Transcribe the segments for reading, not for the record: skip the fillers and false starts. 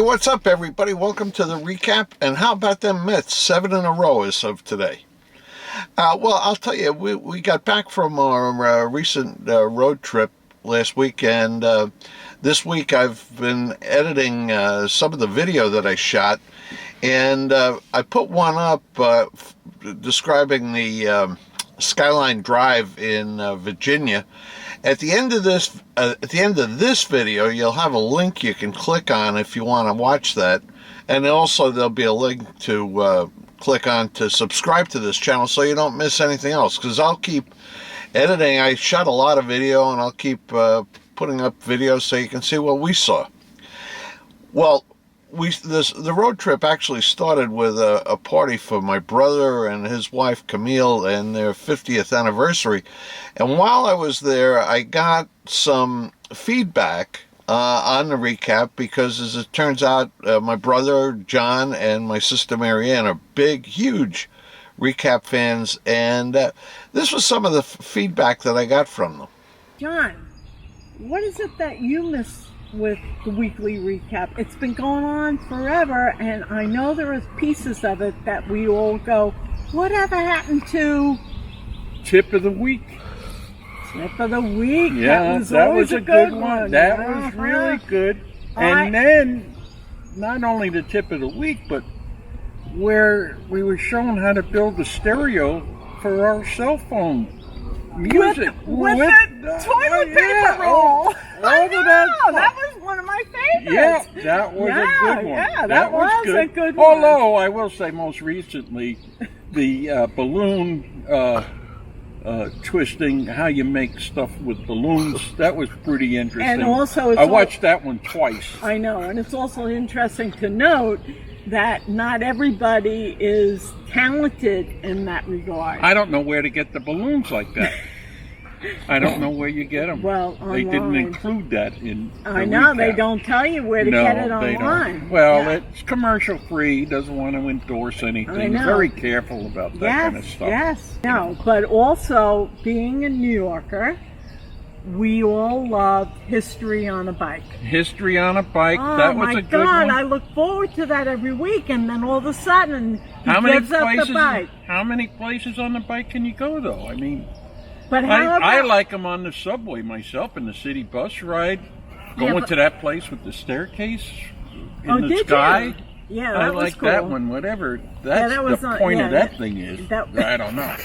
what's up, everybody? Welcome to the recap. And how about them Mets? 7 in a row as of today. Well, I'll tell you, we got back from our recent road trip last week, and this week I've been editing some of the video that I shot, and I put one up describing the Skyline Drive in Virginia. At the end of this video, you'll have a link you can click on if you want to watch that, and also there'll be a link to click on to subscribe to this channel so you don't miss anything else. Because I'll keep editing. I shot a lot of video, and I'll keep putting up videos so you can see what we saw. Well, the road trip actually started with a party for my brother and his wife Camille and their 50th anniversary. And while I was there, I got some feedback on the recap because, as it turns out, my brother John and my sister Marianne are big, huge recap fans, and this was some of the feedback that I got from them. John, what is it that you miss with the weekly recap? It's been going on forever, and I know there is pieces of it that we all go, whatever happened to Tip of the week? Tip of the week. Yeah, that was a good one. That was really good. And then, not only the tip of the week, but where we were shown how to build the stereo for our cell phone music. With the toilet paper roll. I know, that was one of my favorites. Yeah, that was a good one. Yeah, that was good. a good one. Although, I will say most recently, the balloon twisting, how you make stuff with balloons, that was pretty interesting. And also, I watched that one twice. I know, and it's also interesting to note that not everybody is talented in that regard. I don't know where to get the balloons like that. I don't know where you get them. Well, online. They didn't include that in the I know, recap. They don't tell you where to get it online. Don't. Well, it's commercial free, doesn't want to endorse anything. I know. Very careful about that kind of stuff. Yes, no, but also, being a New Yorker, we all loved History on a Bike. History on a Bike, that was a good one. Oh my God, I look forward to that every week, and then all of a sudden, he gives up the bike. How many places on the bike can you go, though? I mean, but I like them on the subway myself, in the city bus ride, going to that place with the staircase in the sky. You? Yeah, that I was like cool. that one, whatever the point of that thing is. I don't know.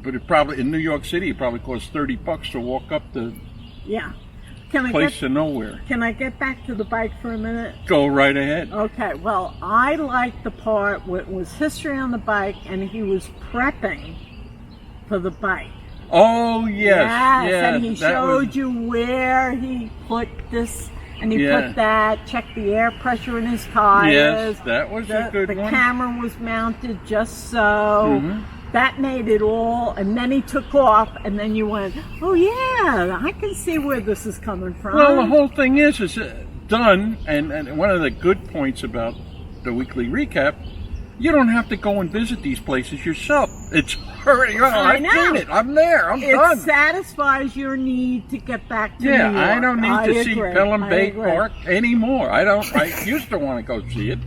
But it probably, in New York City, it probably costs $30 to walk up the place to nowhere. Can I get back to the bike for a minute? Go right ahead. Okay, well, I liked the part where it was History on the Bike, and he was prepping for the bike. Oh, yes. And he showed you where he put this, and he put that, checked the air pressure in his tires. Yes, that was a good one. The camera was mounted just so. Mm-hmm. That made it all, and then he took off, and then you went, oh yeah, I can see where this is coming from. Well, the whole thing is done, and one of the good points about the weekly recap, you don't have to go and visit these places yourself. It's already, I've seen it, I'm there, I'm done. It satisfies your need to get back to New York. I don't need to see Pelham Bay Park anymore. I used to want to go see it.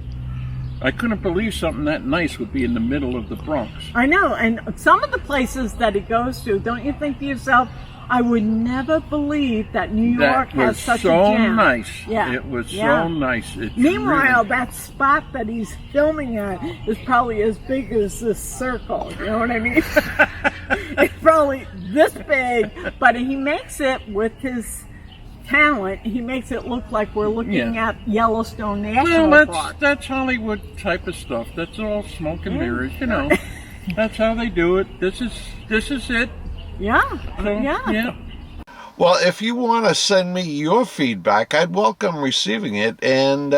I couldn't believe something that nice would be in the middle of the Bronx. I know, and some of the places that it goes to, don't you think to yourself, I would never believe that New York has such a jam. Nice. Yeah. It was so nice. Meanwhile, that spot that he's filming at is probably as big as this circle. You know what I mean? It's probably this big, but he makes it with his talent. He makes it look like we're looking at Yellowstone National Park. That's Hollywood type of stuff. That's all smoke and mirrors, you know. That's how they do it. This is it. Yeah. Well, if you want to send me your feedback, I'd welcome receiving it. And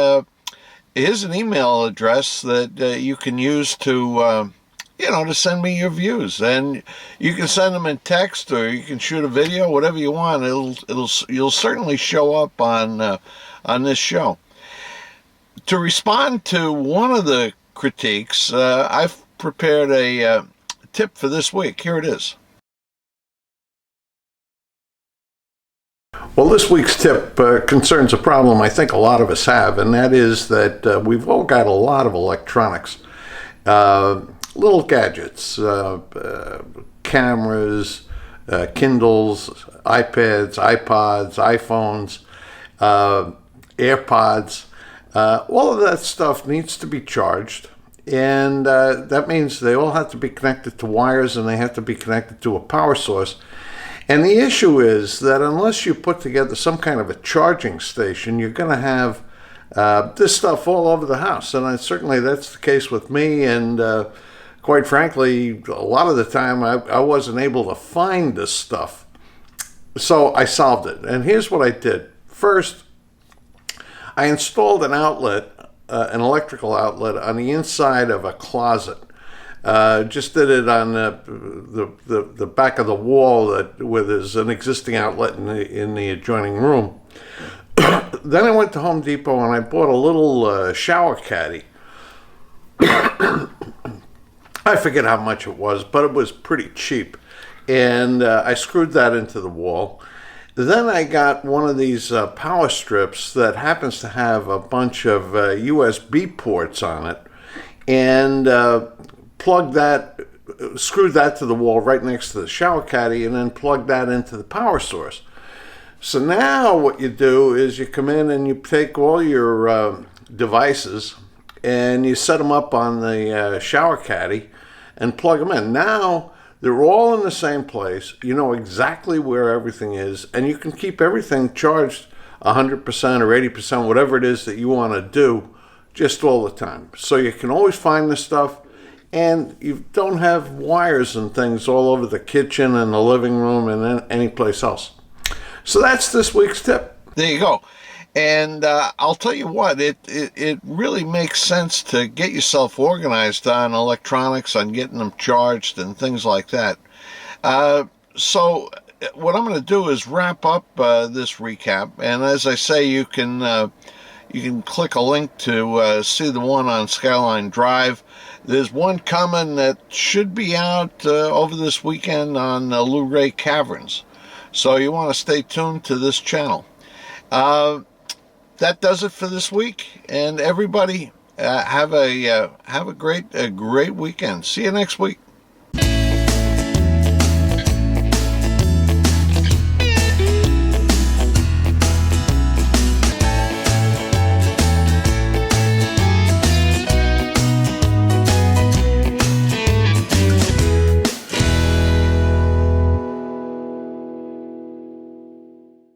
here's an email address that you can use to, to send me your views. And you can send them in text, or you can shoot a video, whatever you want. You'll certainly show up on this show. To respond to one of the critiques, I've prepared a tip for this week. Here it is. Well, this week's tip concerns a problem I think a lot of us have, and that is that we've all got a lot of electronics, little gadgets, cameras, Kindles, iPads, iPods, iPhones, AirPods. All of that stuff needs to be charged, and that means they all have to be connected to wires, and they have to be connected to a power source. And the issue is that unless you put together some kind of a charging station, you're going to have this stuff all over the house. And certainly that's the case with me. And quite frankly, a lot of the time I wasn't able to find this stuff. So I solved it. And here's what I did. First, I installed an outlet, an electrical outlet, on the inside of a closet. Just did it on the back of the wall where there's an existing outlet in the adjoining room. Then I went to Home Depot and I bought a little shower caddy. I forget how much it was, but it was pretty cheap. And I screwed that into the wall. Then I got one of these power strips that happens to have a bunch of USB ports on it, and screwed that to the wall right next to the shower caddy, and then plugged that into the power source. So now what you do is you come in and you take all your devices and you set them up on the shower caddy and plug them in. Now they're all in the same place. You know exactly where everything is, and you can keep everything charged 100% or 80%, whatever it is that you want to do, just all the time. So you can always find the stuff, and you don't have wires and things all over the kitchen and the living room and any place else. So that's this week's tip. There you go. And I'll tell you what, it really makes sense to get yourself organized on electronics, on getting them charged and things like that. So what I'm going to do is wrap up this recap. And as I say, you can click a link to see the one on Skyline Drive. There's one coming that should be out over this weekend on Luray Caverns. So you want to stay tuned to this channel. That does it for this week. And everybody have a great weekend. See you next week.